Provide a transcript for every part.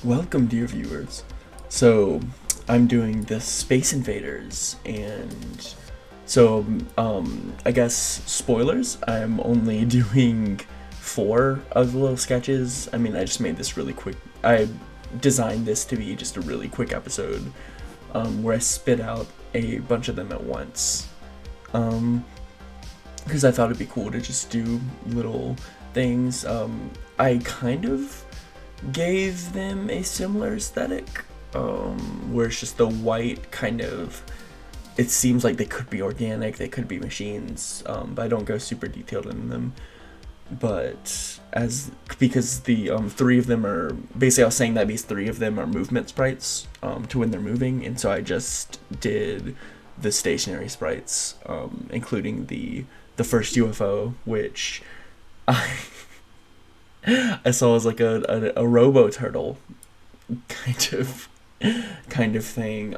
Welcome, dear viewers. So, I'm doing the Space Invaders, and I guess spoilers. I'm only doing 4 of the little sketches. I mean, I just made this really quick. I designed this to be just a really quick episode, where I spit out a bunch of them at once. Because I thought it'd be cool to just do little things. I kind of gave them a similar aesthetic, where it's just the white kind of. It seems like they could be organic, they could be machines, but I don't go super detailed in them. But because the 3 of them are basically, I was saying that these 3 of them are movement sprites, to when they're moving, and so I just did the stationary sprites, including the first UFO, which I I saw as like a robo turtle kind of thing,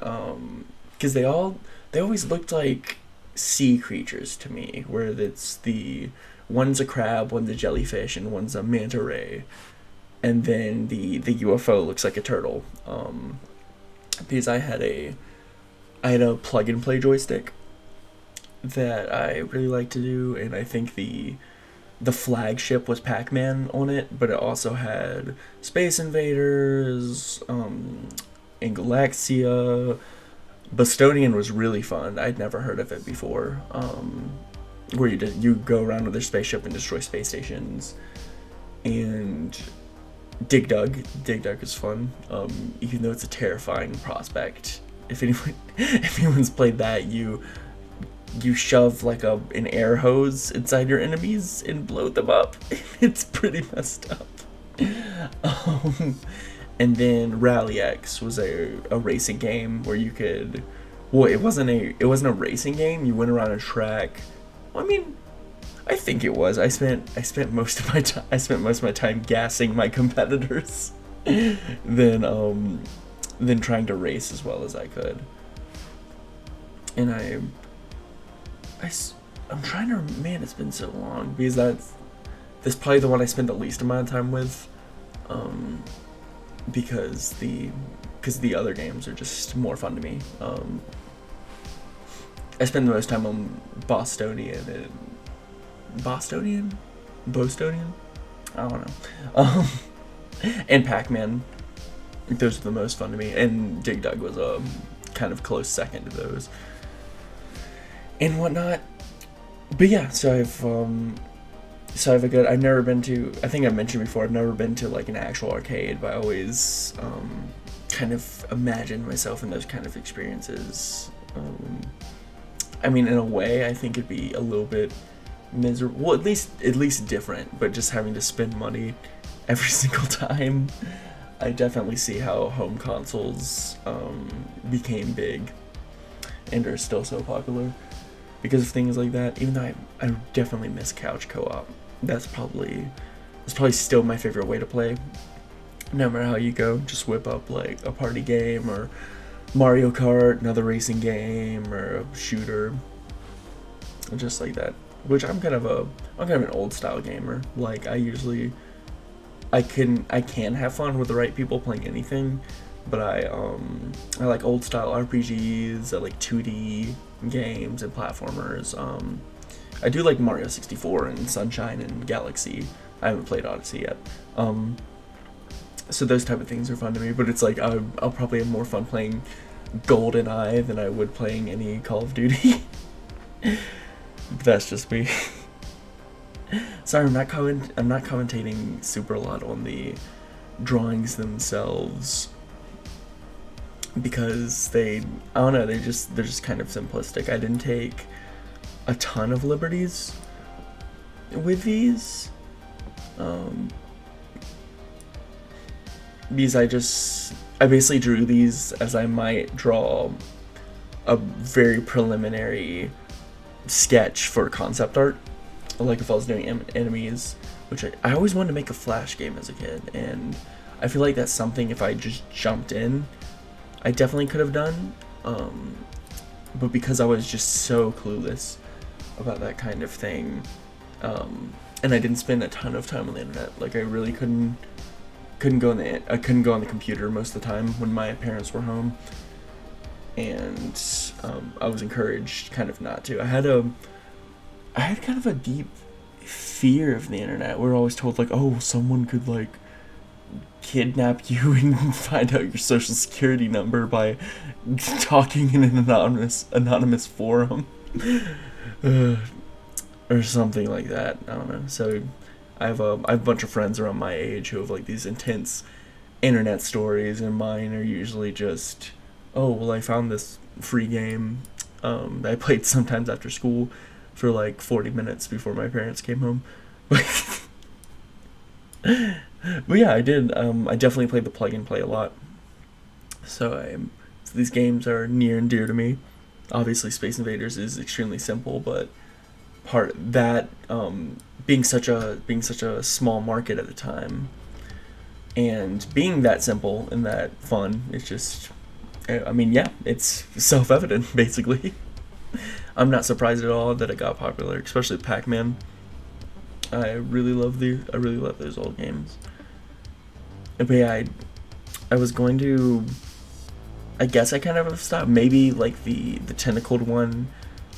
because they always looked like sea creatures to me, where it's the one's a crab, one's a jellyfish, and one's a manta ray, and then the UFO looks like a turtle. Because I had a plug and play joystick that I really like to do, and I think the flagship was Pac-Man on it, but it also had Space Invaders, and Galaxia. Bostonian was really fun. I'd never heard of it before. Where you go around with their spaceship and destroy space stations. And Dig Dug is fun. Even though it's a terrifying prospect. If anyone's played that, you shove like an air hose inside your enemies and blow them up. It's pretty messed up. And then Rally X was a racing game where you could. Well, it wasn't a racing game. You went around a track. Well, I mean, I think it was. I spent most of my time gassing my competitors, than trying to race as well as I could. And I'm trying to. Man, it's been so long, because that's probably the one I spent the least amount of time with, because the other games are just more fun to me. I spend the most time on Bostonian. I don't know. And Pac-Man. Those are the most fun to me, and Dig Dug was a kind of close second to those, and whatnot. But yeah, so I have a good. I've never been to. I think I mentioned before. I've never been to like an actual arcade, but I always kind of imagine myself in those kind of experiences. I mean, in a way, I think it'd be a little bit miserable. Well, at least different. But just having to spend money every single time, I definitely see how home consoles became big and are still so popular because of things like that. Even though I definitely miss couch co-op. That's probably still my favorite way to play. No matter how you go, just whip up like a party game or Mario Kart, another racing game, or a shooter, just like that. Which I'm kind of an old style gamer. Like I can have fun with the right people playing anything, but I like old style RPGs. I like 2D games and platformers. I do like Mario 64 and Sunshine and Galaxy. I haven't played Odyssey yet. So those type of things are fun to me, but it's like I'll probably have more fun playing GoldenEye than I would playing any Call of Duty. That's just me. Sorry, I'm not commentating super a lot on the drawings themselves, because I don't know, they're just kind of simplistic. I didn't take a ton of liberties with these. I basically drew these as I might draw a very preliminary sketch for concept art, like if I was doing enemies, which I always wanted to make a Flash game as a kid, and I feel like that's something, if I just jumped in, I definitely could have done, but because I was just so clueless about that kind of thing, and I didn't spend a ton of time on the internet, like I really couldn't couldn't go on the computer most of the time when my parents were home, and I was encouraged kind of not to. I had kind of a deep fear of the internet. We're always told like, oh, someone could like kidnap you and find out your social security number by talking in an anonymous forum. Or something like that. I don't know. So I have a bunch of friends around my age who have like these intense internet stories, and mine are usually just, oh well, I found this free game that I played sometimes after school for like 40 minutes before my parents came home. But yeah, I did. I definitely played the plug and play a lot. So these games are near and dear to me. Obviously, Space Invaders is extremely simple, but part that being such a small market at the time, and being that simple and that fun, it's just, I mean, yeah, it's self-evident basically. I'm not surprised at all that it got popular, especially Pac-Man. I really love those old games. But yeah, I was going to, I guess I kind of stopped. Maybe like the tentacled one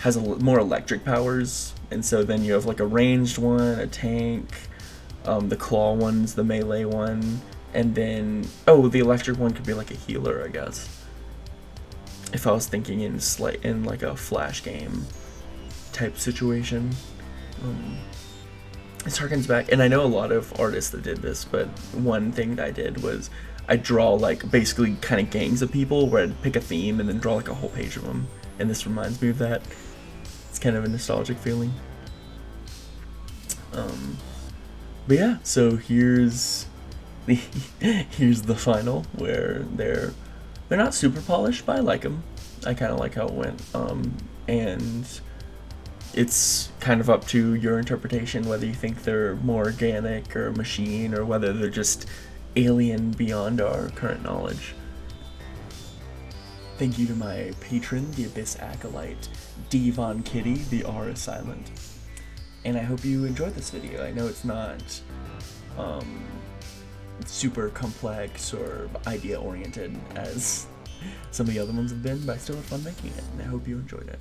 has more electric powers, and so then you have like a ranged one, a tank, the claw one's the melee one, and then the electric one could be like a healer, I guess. If I was thinking in like a flash game type situation. It harkens back, and I know a lot of artists that did this, but one thing that I did was I draw like basically kind of gangs of people where I'd pick a theme and then draw like a whole page of them, and this reminds me of that. It's kind of a nostalgic feeling. But yeah, so here's the final, where they're not super polished, but I like them. I kind of like how it went, and it's kind of up to your interpretation whether you think they're more organic or machine, or whether they're just alien beyond our current knowledge. Thank you to my patron, the Abyss Acolyte, D. Von Kitty, the R is silent. And I hope you enjoyed this video. I know it's not super complex or idea-oriented as some of the other ones have been, but I still had fun making it, and I hope you enjoyed it.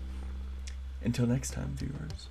Until next time, viewers.